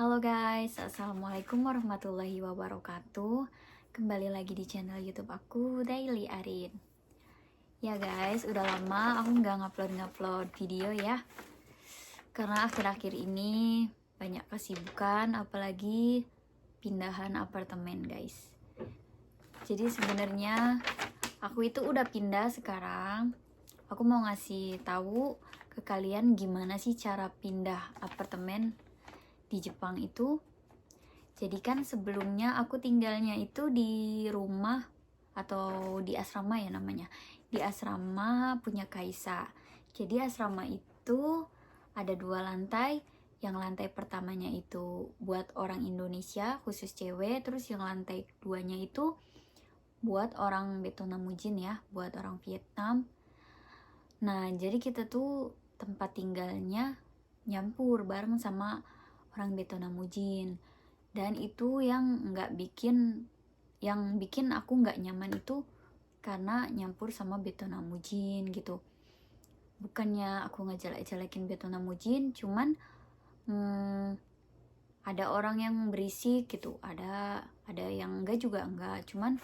Halo guys, Assalamualaikum warahmatullahi wabarakatuh. Kembali lagi di channel YouTube aku, Daily Arin. Ya guys, udah lama aku nggak ngupload video ya. Karena akhir-akhir ini banyak kesibukan, apalagi pindahan apartemen guys. Jadi sebenarnya aku itu udah pindah sekarang. Aku mau ngasih tahu ke kalian gimana sih cara pindah apartemen di Jepang itu. Jadi kan sebelumnya aku tinggalnya itu di rumah atau di asrama ya namanya. Di asrama punya Kaisa. Jadi asrama itu ada 2 lantai. Yang lantai pertamanya itu buat orang Indonesia khusus cewek. Terus yang lantai keduanya itu buat orang Vietnamujin ya, buat orang Vietnam. Nah jadi kita tuh tempat tinggalnya nyampur bareng sama orang Vietnamujin. Dan itu yang bikin aku nggak nyaman itu karena nyampur sama Vietnamujin gitu. Bukannya aku ngejelek-jelekin Vietnamujin, cuman ada orang yang berisik gitu, ada yang enggak juga enggak, cuman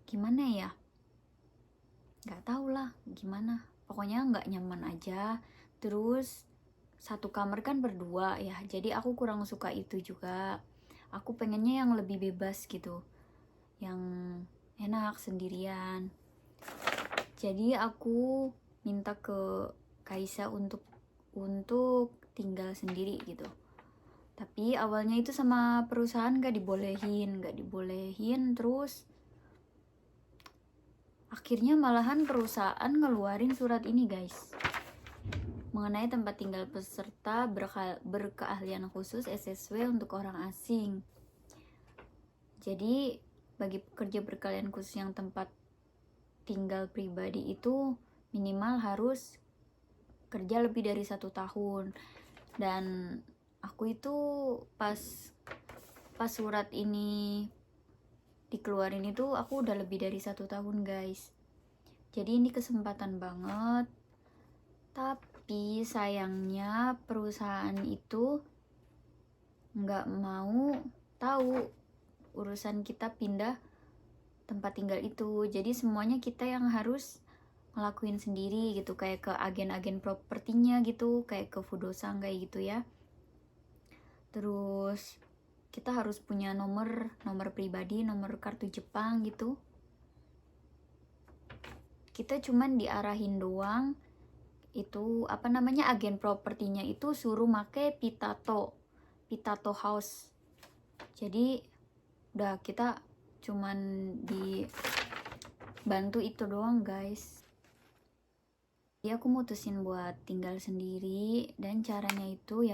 gimana ya, nggak tahu lah gimana, pokoknya nggak nyaman aja. Terus satu kamar kan berdua ya, jadi aku kurang suka itu juga. Aku pengennya yang lebih bebas gitu, yang enak sendirian. Jadi aku minta ke Kaisa untuk tinggal sendiri gitu. Tapi awalnya itu sama perusahaan gak dibolehin. Terus akhirnya malahan perusahaan ngeluarin surat ini guys, mengenai tempat tinggal peserta berkeahlian khusus SSW untuk orang asing. Jadi bagi pekerja berkeahlian khusus yang tempat tinggal pribadi itu minimal harus kerja lebih dari 1 tahun. Dan aku itu pas surat ini dikeluarin itu aku udah lebih dari 1 tahun guys. Jadi ini kesempatan banget. Tapi sayangnya perusahaan itu nggak mau tahu urusan kita pindah tempat tinggal itu. Jadi semuanya kita yang harus ngelakuin sendiri gitu, kayak ke agen-agen propertinya gitu, kayak ke Fudosang kayak gitu ya. Terus kita harus punya nomor pribadi, nomor kartu Jepang gitu. Kita cuman diarahin doang, itu agen propertinya itu suruh make Pitato House. Jadi udah kita cuman dibantu itu doang guys. Jadi aku mutusin buat tinggal sendiri, dan caranya itu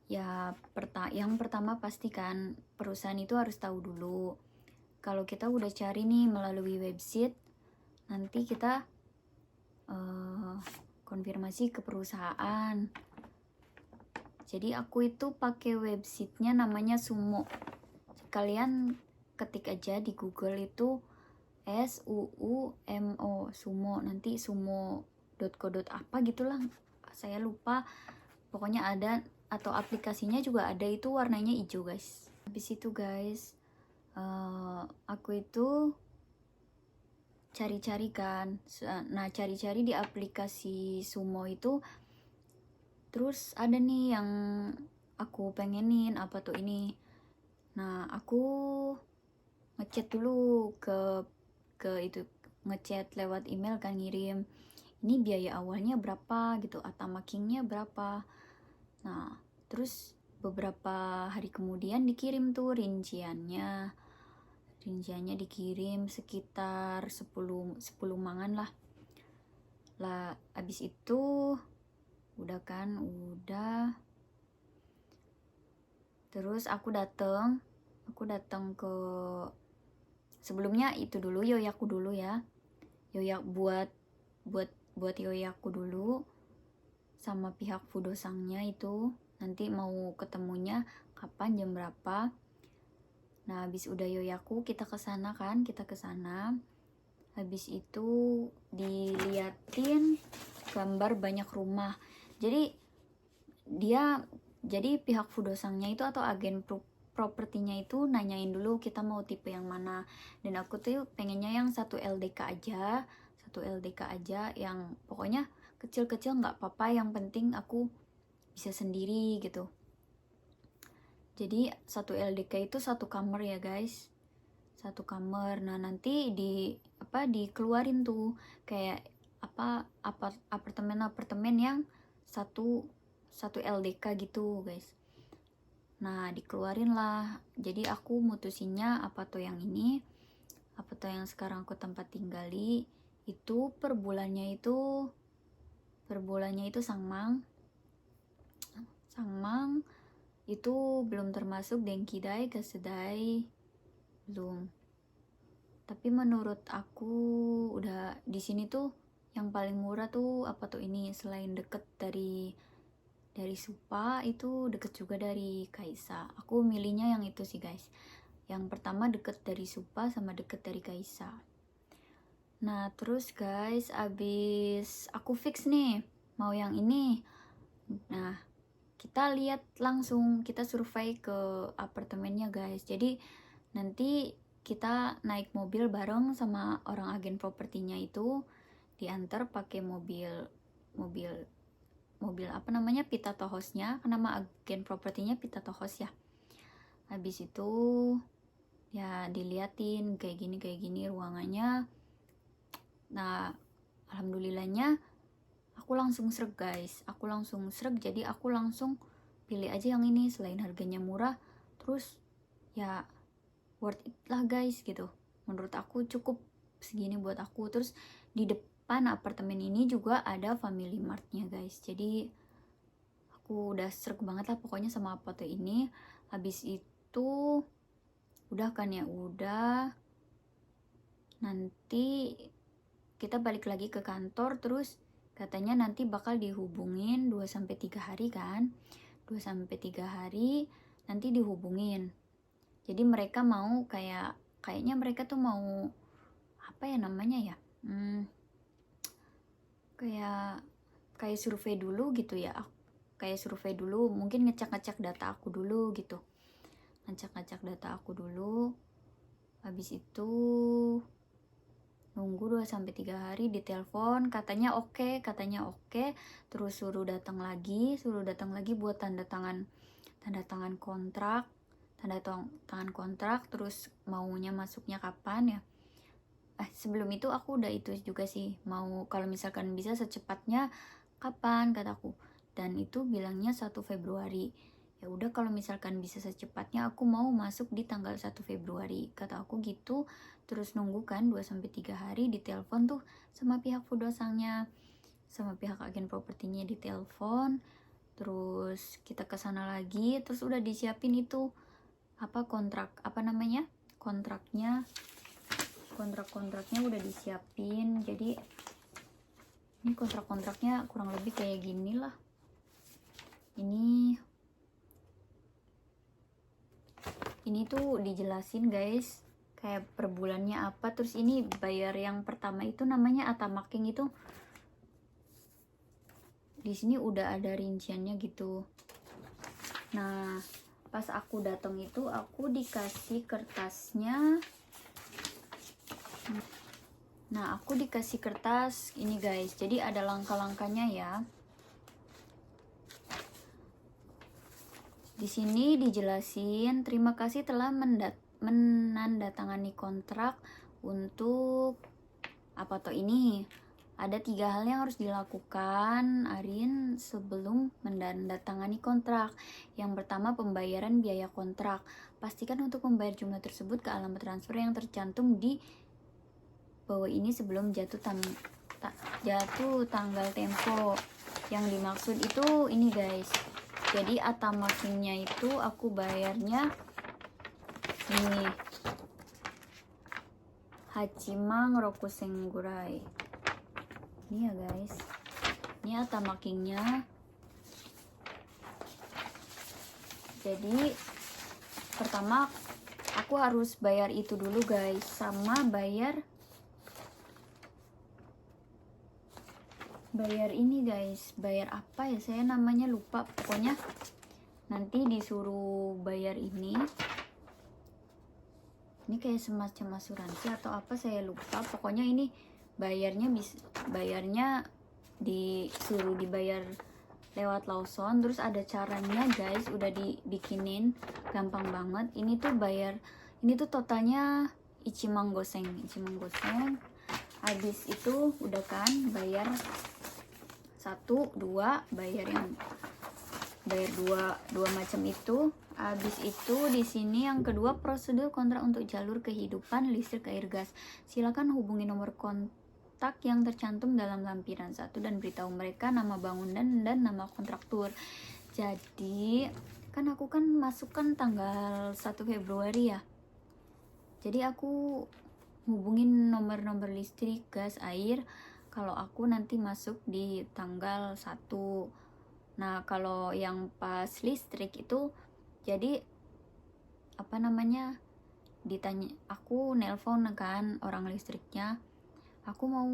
yang pertama pastikan perusahaan itu harus tahu dulu. Kalau kita udah cari nih melalui website, nanti kita konfirmasi ke perusahaan. Jadi aku itu pakai websitenya namanya Sumo. Kalian ketik aja di Google itu SUUMO, Sumo, nanti sumo.co.apa gitulah, saya lupa. Pokoknya ada, atau aplikasinya juga ada, itu warnanya hijau guys. Habis itu guys, aku itu cari-cari kan. Nah cari-cari di aplikasi Sumo itu, terus ada nih yang aku pengenin, apa tuh ini. Nah aku ngechat dulu ke itu, ngechat lewat email kan, ngirim ini biaya awalnya berapa gitu, atamakingnya berapa. Nah terus beberapa hari kemudian dikirim tuh rinciannya dikirim sekitar 10 mangan lah. Abis itu udah terus aku datang ke, sebelumnya itu dulu Yoyaku dulu ya, buat Yoyaku dulu sama pihak Fudosangnya itu, nanti mau ketemunya kapan, jam berapa. Nah habis udah Yoyaku kita kesana. Habis itu diliatin gambar banyak rumah. Jadi dia jadi pihak Fudosangnya itu atau agen propertinya itu nanyain dulu kita mau tipe yang mana, dan aku tuh pengennya yang 1 LDK aja, 1 LDK aja, yang pokoknya kecil-kecil nggak apa-apa, yang penting aku bisa sendiri gitu. Jadi 1 LDK itu 1 kamar ya guys, 1 kamar. Nah nanti dikeluarin tuh kayak apartemen yang satu LDK gitu guys. Nah dikeluarin lah. Jadi aku mutusinnya apa tuh yang ini, apa tuh yang sekarang aku tempat tinggali itu per bulannya itu Sangmang itu belum termasuk Denkidai, Gasedai belum. Tapi menurut aku udah di sini tuh yang paling murah tuh apa tuh ini, selain deket dari Supa, itu deket juga dari Kaisa. Aku milihnya yang itu sih guys. Yang pertama deket dari Supa sama deket dari Kaisa. Nah terus guys, abis aku fix nih mau yang ini. Nah kita lihat langsung, kita survei ke apartemennya guys. Jadi nanti kita naik mobil bareng sama orang agen propertinya itu, diantar pakai mobil apa namanya, Pita Tohosnya, nama agen propertinya Pita Tohos ya. Habis itu ya diliatin kayak gini ruangannya. Nah alhamdulillahnya aku langsung sreg guys, jadi aku langsung pilih aja yang ini, selain harganya murah, terus ya worth it lah guys gitu. Menurut aku cukup segini buat aku. Terus di depan apartemen ini juga ada Family Mart-nya guys, jadi aku udah sreg banget lah pokoknya sama apa tuh ini. Habis itu udah kan ya, udah, nanti kita balik lagi ke kantor. Terus katanya nanti bakal dihubungin 2-3 hari kan, 2-3 hari nanti dihubungin. Jadi mereka mau kayaknya mereka tuh mau apa ya namanya ya, kayak survei dulu gitu ya, kayak survei dulu, mungkin ngecek data aku dulu gitu, ngecek data aku dulu. Habis itu nunggu 2-3 hari, ditelepon katanya oke, terus suruh datang lagi buat tanda tangan kontrak, terus maunya masuknya kapan ya. Sebelum itu aku udah itu juga sih, mau kalau misalkan bisa secepatnya kapan kataku, dan itu bilangnya 1 Februari. Ya udah kalau misalkan bisa secepatnya aku mau masuk di tanggal 1 Februari kata aku gitu. Terus nunggu kan 2-3 hari, ditelepon tuh sama pihak Fudosangnya, sama pihak agen propertinya ditelepon. Terus kita kesana lagi, terus udah disiapin itu kontraknya udah disiapin. Jadi ini kontraknya kurang lebih kayak gini lah. Ini tuh dijelasin guys kayak per bulannya apa. Terus ini bayar yang pertama itu namanya Atamaking, itu di sini udah ada rinciannya gitu. Nah pas aku datang itu aku dikasih kertasnya. Nah aku dikasih kertas ini guys, jadi ada langkah-langkahnya ya. Di sini dijelasin, terima kasih telah menandatangani kontrak untuk apa toh ini. Ada 3 hal yang harus dilakukan Arin sebelum menandatangani kontrak. Yang pertama, pembayaran biaya kontrak. Pastikan untuk membayar jumlah tersebut ke alamat transfer yang tercantum di bawah ini sebelum jatuh tanggal tempo. Yang dimaksud itu ini guys, jadi Atamakingnya itu aku bayarnya ini Hachimang Rokusenggurai ini ya guys. Ini Atamakingnya. Jadi pertama aku harus bayar itu dulu guys, sama bayar ini guys. Bayar apa ya, saya namanya lupa, pokoknya nanti disuruh bayar ini kayak semacam asuransi atau apa saya lupa, pokoknya ini bayarnya disuruh dibayar lewat Lawson. Terus ada caranya guys, udah dibikinin gampang banget. Ini tuh totalnya Ichimang Goseng. Habis itu udah kan bayar 1, 2, bayar dua macam itu. Habis itu di sini yang kedua, prosedur kontrak untuk jalur kehidupan listrik air gas. Silakan hubungi nomor kontak yang tercantum dalam lampiran 1 dan beritahu mereka nama bangunan dan nama kontraktur. Jadi kan aku masukkan tanggal 1 Februari ya. Jadi aku hubungin nomor listrik, gas, air kalau aku nanti masuk di tanggal 1. Nah, kalau yang pas listrik itu jadi ditanya, aku nelpon kan orang listriknya, aku mau,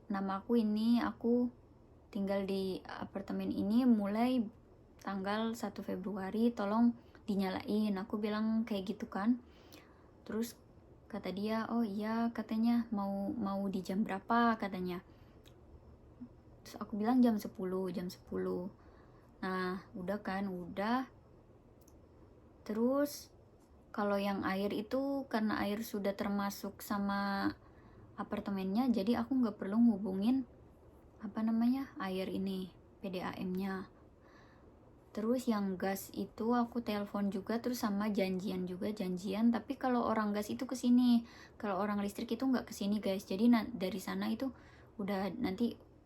nama aku ini, aku tinggal di apartemen ini mulai tanggal 1 Februari, tolong dinyalain. Aku bilang kayak gitu kan. Terus kata dia, oh iya, katanya mau di jam berapa katanya. Terus aku bilang jam 10. Nah, udah. Terus kalau yang air itu karena air sudah termasuk sama apartemennya, jadi aku nggak perlu hubungin air ini, PDAM-nya. Terus yang gas itu aku telepon juga, terus sama janjian, tapi kalau orang gas itu kesini, kalau orang listrik itu nggak kesini guys. Jadi dari sana itu udah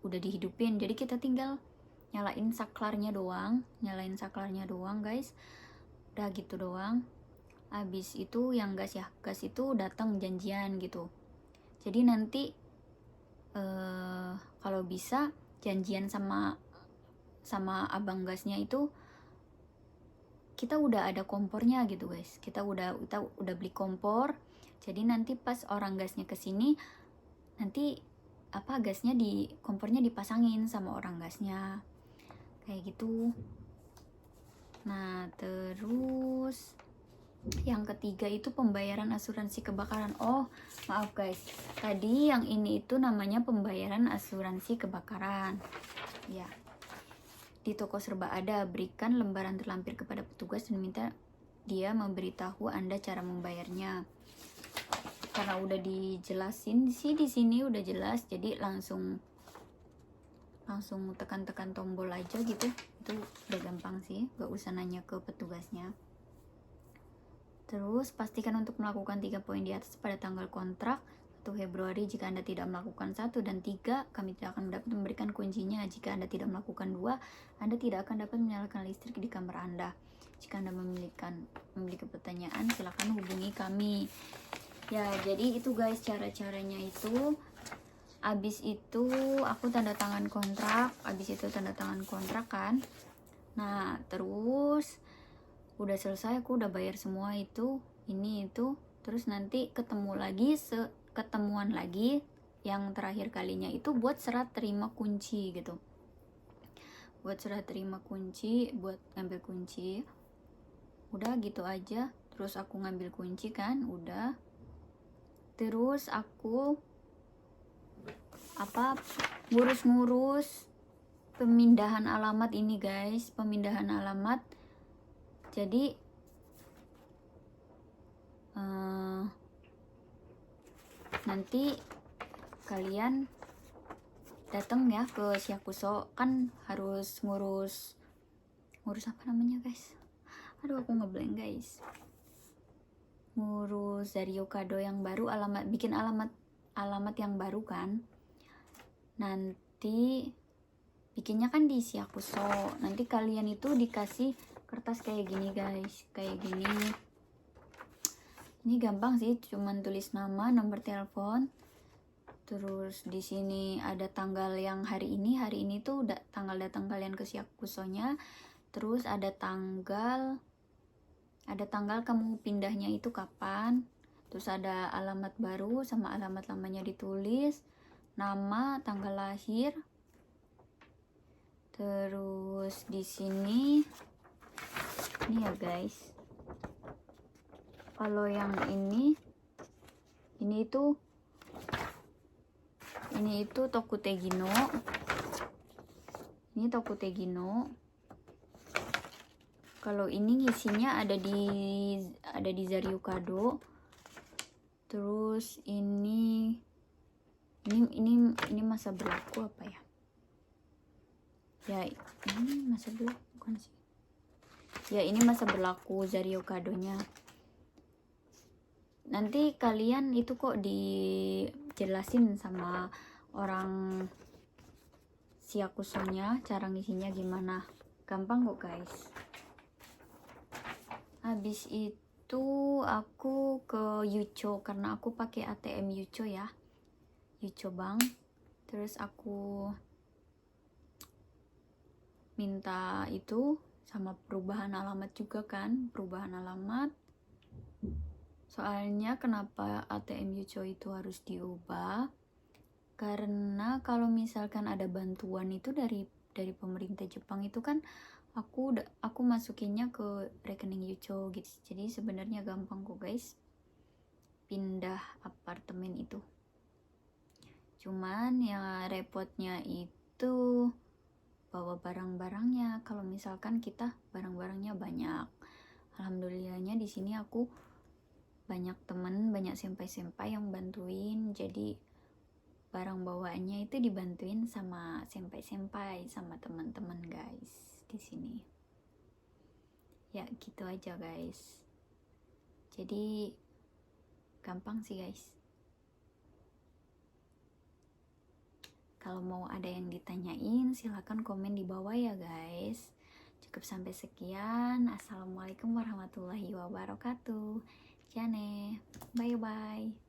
dihidupin, jadi kita tinggal nyalain saklarnya doang guys, udah gitu doang. Habis itu yang gas itu datang janjian gitu. Jadi nanti kalau bisa janjian sama abang gasnya itu kita udah ada kompornya gitu guys. Kita udah beli kompor. Jadi nanti pas orang gasnya kesini, nanti kompornya dipasangin sama orang gasnya kayak gitu. Nah, terus yang ketiga itu pembayaran asuransi kebakaran. Oh, maaf guys. Tadi yang ini itu namanya pembayaran asuransi kebakaran. Ya. Di toko serba ada, berikan lembaran terlampir kepada petugas dan minta dia memberitahu Anda cara membayarnya. Karena udah dijelasin sih di sini udah jelas, jadi langsung tekan tombol aja gitu. Itu udah gampang sih, gak usah nanya ke petugasnya. Terus pastikan untuk melakukan 3 poin di atas pada tanggal kontrak 1 Februari. Jika Anda tidak melakukan 1 dan 3, kami tidak akan dapat memberikan kuncinya. Jika Anda tidak melakukan 2, Anda tidak akan dapat menyalakan listrik di kamar Anda. Jika Anda memiliki pertanyaan, silakan hubungi kami. Ya, jadi itu guys cara-caranya itu. Abis itu aku tanda tangan kontrak kan. Nah, terus udah selesai, aku udah bayar semua itu, terus nanti ketemuan lagi yang terakhir kalinya itu buat serat terima kunci gitu. Buat ngambil kunci. Udah gitu aja. Terus aku ngambil kunci kan, udah. Terus aku ngurus pemindahan alamat ini guys, jadi nanti kalian datang ya ke Syakuso, kan harus ngurus apa namanya guys, aduh aku ngeblank guys, ngurus dari Yokado yang baru, bikin alamat yang baru kan. Nanti bikinnya kan di Syakuso. Nanti kalian itu dikasih kertas kayak gini guys, kayak gini. Ini gampang sih, cuman tulis nama, nomor telepon. Terus di sini ada tanggal yang hari ini tuh tanggal datang kalian ke Syakusonya. Terus ada tanggal kamu pindahnya itu kapan. Terus ada alamat baru sama alamat lamanya ditulis, nama, tanggal lahir. Terus di sini Ini ya guys, kalau yang ini itu Tokutegino. Ini Tokutegino. Kalau ini isinya ada di Zaryukado. Terus ini masa berlaku apa ya? Ya, ini masa berlaku bukan sih? Ya, ini masa berlaku Zaryukadonya. Nanti kalian itu kok dijelasin sama orang Siakusonya cara ngisinya gimana. Gampang kok guys. Habis itu aku ke Yucho karena aku pakai ATM Yucho ya. Yucho Bank. Terus aku minta itu sama perubahan alamat juga kan, perubahan alamat. Soalnya kenapa ATM Yucho itu harus diubah? Karena kalau misalkan ada bantuan itu dari pemerintah Jepang itu kan aku masukinnya ke rekening Yucho gitu. Jadi sebenarnya gampang kok guys pindah apartemen itu. Cuman ya repotnya itu bawa barang-barangnya. Kalau misalkan kita barang-barangnya banyak. Alhamdulillahnya di sini aku banyak temen, banyak senpai-senpai yang bantuin. Jadi barang bawaannya itu dibantuin sama senpai-senpai, sama teman-teman guys di sini. Ya gitu aja guys. Jadi gampang sih guys. Kalau mau ada yang ditanyain silahkan komen di bawah ya guys. Cukup sampai sekian. Assalamualaikum warahmatullahi wabarakatuh. Jane, bye bye.